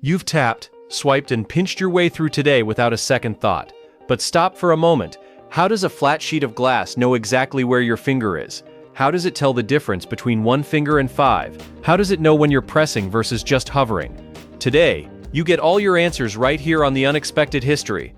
You've tapped, swiped, and pinched your way through today without a second thought. But stop for a moment. How does a flat sheet of glass know exactly where your finger is? How does it tell the difference between one finger and five? How does it know when you're pressing versus just hovering? Today, you get all your answers right here on The Unexpected History.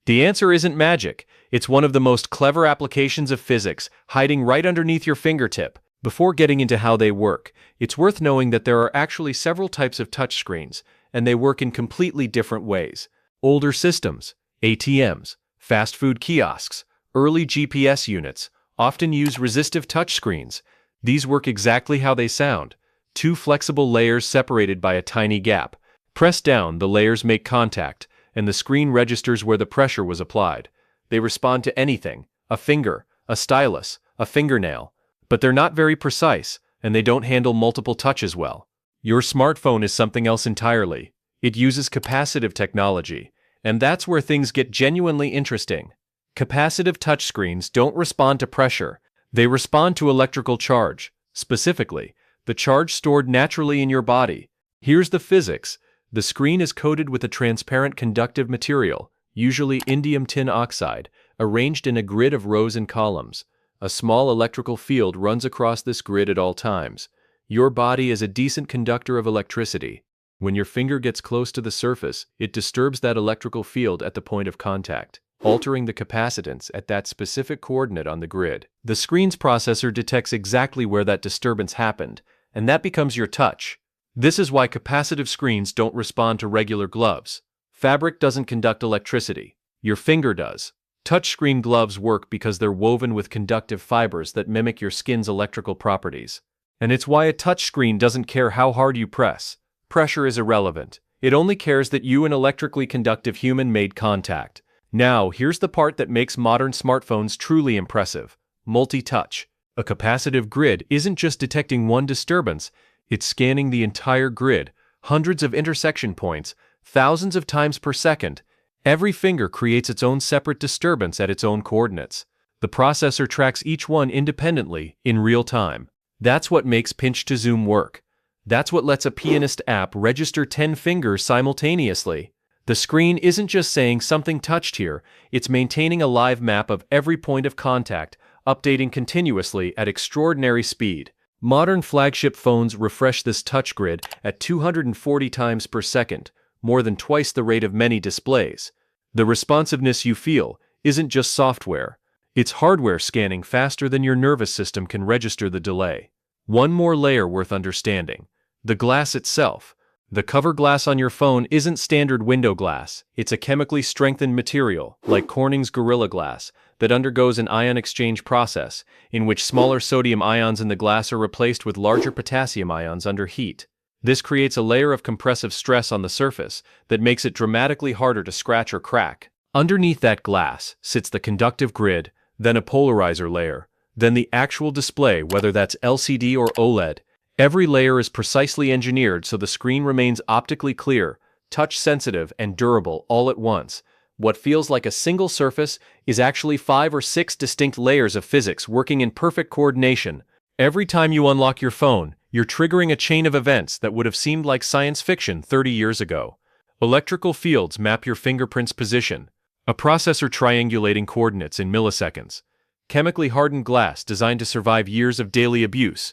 The answer isn't magic. It's one of the most clever applications of physics, hiding right underneath your fingertip. Before getting into how they work, it's worth knowing that there are actually several types of touchscreens, and they work in completely different ways. Older systems, ATMs, fast food kiosks, early GPS units, often use resistive touchscreens. These work exactly how they sound. Two flexible layers separated by a tiny gap. Press down, the layers make contact, and the screen registers where the pressure was applied. They respond to anything, a finger, a stylus, a fingernail. But they're not very precise, and they don't handle multiple touches well. Your smartphone is something else entirely. It uses capacitive technology, and that's where things get genuinely interesting. Capacitive touchscreens don't respond to pressure. They respond to electrical charge, specifically, the charge stored naturally in your body. Here's the physics. The screen is coated with a transparent conductive material, usually indium tin oxide, arranged in a grid of rows and columns. A small electrical field runs across this grid at all times. Your body is a decent conductor of electricity. When your finger gets close to the surface, it disturbs that electrical field at the point of contact, altering the capacitance at that specific coordinate on the grid. The screen's processor detects exactly where that disturbance happened, and that becomes your touch. This is why capacitive screens don't respond to regular gloves. Fabric doesn't conduct electricity. Your finger does. Touchscreen gloves work because they're woven with conductive fibers that mimic your skin's electrical properties. And it's why a touchscreen doesn't care how hard you press. Pressure is irrelevant. It only cares that you and electrically conductive human made contact. Now, here's the part that makes modern smartphones truly impressive. Multi-touch. A capacitive grid isn't just detecting one disturbance, it's scanning the entire grid, hundreds of intersection points, thousands of times per second. Every finger creates its own separate disturbance at its own coordinates. The processor tracks each one independently, in real time. That's what makes pinch to zoom work. That's what lets a pianist app register 10 fingers simultaneously. The screen isn't just saying something touched here, it's maintaining a live map of every point of contact, updating continuously at extraordinary speed. Modern flagship phones refresh this touch grid at 240 times per second, more than twice the rate of many displays. The responsiveness you feel isn't just software. It's hardware scanning faster than your nervous system can register the delay. One more layer worth understanding. The glass itself. The cover glass on your phone isn't standard window glass. It's a chemically strengthened material, like Corning's Gorilla Glass, that undergoes an ion exchange process, in which smaller sodium ions in the glass are replaced with larger potassium ions under heat. This creates a layer of compressive stress on the surface that makes it dramatically harder to scratch or crack. Underneath that glass sits the conductive grid, then a polarizer layer, then the actual display, whether that's LCD or OLED. Every layer is precisely engineered so the screen remains optically clear, touch-sensitive, and durable all at once. What feels like a single surface is actually 5 or 6 distinct layers of physics working in perfect coordination. Every time you unlock your phone, you're triggering a chain of events that would have seemed like science fiction 30 years ago. Electrical fields map your fingerprint's position. A processor triangulating coordinates in milliseconds. Chemically hardened glass designed to survive years of daily abuse.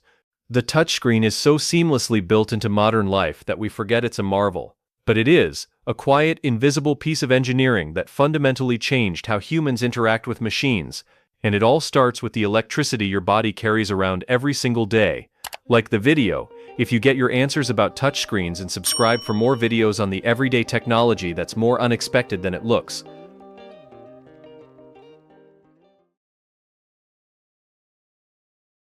The touchscreen is so seamlessly built into modern life that we forget it's a marvel. But it is, a quiet, invisible piece of engineering that fundamentally changed how humans interact with machines. And it all starts with the electricity your body carries around every single day. Like the video, if you get your answers about touchscreens and subscribe for more videos on the everyday technology that's more unexpected than it looks.